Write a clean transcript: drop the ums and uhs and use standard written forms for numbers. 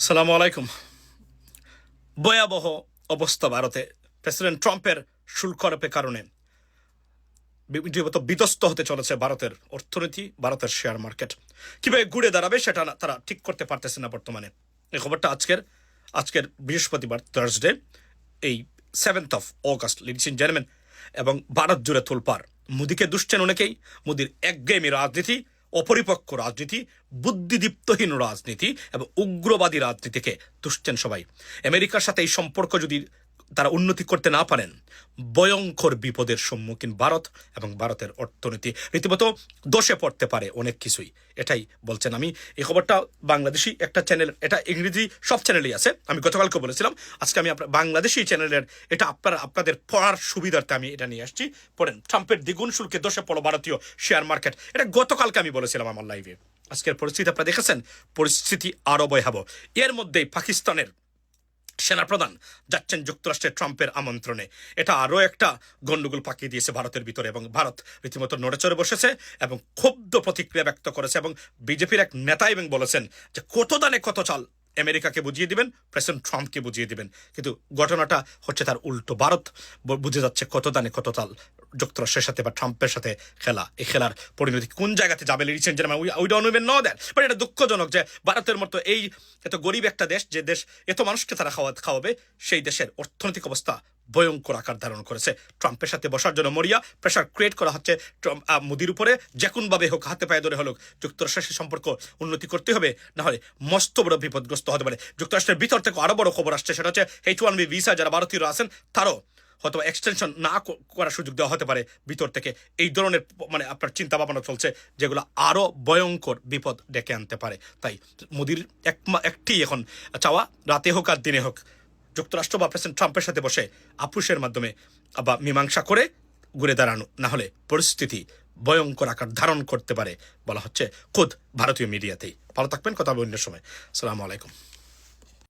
সালামু আলাইকুম। ভয়াবহ অবস্থা ভারতে। প্রেসিডেন্ট ট্রাম্পের শুল্ক আরোপের কারণে রীতিমতো বিধ্বস্ত হতে চলেছে ভারতের অর্থনীতি, ভারতের শেয়ার মার্কেট। কিভাবে ঘুরে দাঁড়াবে সেটা তারা ঠিক করতে পারতেছে না বর্তমানে। এই খবরটা আজকের বৃহস্পতিবার, থার্সডে, এই 7th of August, ladies and gentleman. এবং ভারত জুড়ে তোলপাড়। মোদিকে দুষছেন অনেকেই। মোদির একঘেয়েমি রাজনীতি, অপরিপক্ক রাজনীতি, বুদ্ধিদীপ্তহীন রাজনীতি এবং উগ্রবাদী রাজনীতিকে দুষছেন সবাই। আমেরিকার সাথে এই সম্পর্ক যদি তারা উন্নতি করতে না পারেন, ভয়ঙ্কর বিপদের সম্মুখীন ভারত এবং ভারতের অর্থনীতি রীতিমতো দোষে পড়তে পারে অনেক কিছুই। এটাই বলছেন। আমি এই খবরটা বাংলাদেশি একটা চ্যানেল, এটা ইংরেজি সব চ্যানেলেই আছে, আমি গতকালকে বলেছিলাম। আজকে আমি বাংলাদেশি চ্যানেলের এটা আপনাদের পড়ার সুবিধার্থে আমি এটা নিয়ে আসছি। পড়েন। ট্রাম্পের দ্বিগুণ শুল্কে দোষে পড়ো ভারতীয় শেয়ার মার্কেট। এটা গতকালকে আমি বলেছিলাম আমার লাইভে। আজকের পরিস্থিতি আপনারা দেখেছেন, পরিস্থিতি আরো ভয়াবহ। এর মধ্যেই পাকিস্তানের সেনাপ্রধান যাচ্ছেন যুক্তরাষ্ট্রের ট্রাম্পের আমন্ত্রণে। এটা আরও একটা গন্ডগোল পাকিয়ে দিয়েছে ভারতের ভিতরে, এবং ভারত রীতিমতো নড়েচড়ে বসেছে এবং ক্ষুব্ধ প্রতিক্রিয়া ব্যক্ত করেছে। এবং বিজেপির এক নেতা এবং বলেছেন যে কত দানে কত চাল আমেরিকাকে বুঝিয়ে দিবেন, প্রেসিডেন্ট ট্রাম্পকে বুঝিয়ে দিবেন। কিন্তু ঘটনাটা হচ্ছে তার উল্টো। ভারত বুঝে যাচ্ছে কত দানে কত চাল যুক্তরাষ্ট্রের সাথে বা ট্রাম্পের সাথে খেলা। এই খেলার পরিণতি কোন জায়গাতে যাবে recent general we don't even know that. But এটা দুঃখজনক যে ভারতের মতো এই এত গরিব একটা দেশ, যে দেশ এত মানুষকে তারা খাওয়াবে, সেই দেশের অর্থনৈতিক অবস্থা ভয়ঙ্কর আকার ধারণ করেছে। ট্রাম্পের সাথে বসার জন্য মরিয়া প্রেশার ক্রিয়েট করা হচ্ছে মোদির উপরে। যে কোনভাবে হোক, হাতে পায়ে ধরে হলেও যুক্তরাষ্ট্রের সে সম্পর্ক উন্নতি করতে হবে, না হলে মস্ত বড় বিপদগ্রস্ত হতে পারে। যুক্তরাষ্ট্রের ভিতর থেকে আরো বড় খবর আসছে, সেটা হচ্ছে H-1B ভিসা যারা ভারতীয়রা আছেন তারও হয়তো এক্সটেনশন না করার সুযোগ দেওয়া হতে পারে ভিতর থেকে। এই ধরনের আপনার চিন্তা ভাবনা চলছে, যেগুলো আরো ভয়ঙ্কর বিপদ ডেকে আনতে পারে। তাই মোদির একটি এখন চাওয়া, রাতে হোক আর দিনে হোক, যুক্তরাষ্ট্র বা প্রেসিডেন্ট ট্রাম্পের সাথে বসে আপুসের মাধ্যমে বা মীমাংসা করে ঘুরে দাঁড়ানো, না হলে পরিস্থিতি ভয়ঙ্কর আকার ধারণ করতে পারে বলা হচ্ছে খোদ ভারতীয় মিডিয়াতেই। ভালো থাকবেন, কথা হবে অন্য সময়। আসসালামু আলাইকুম।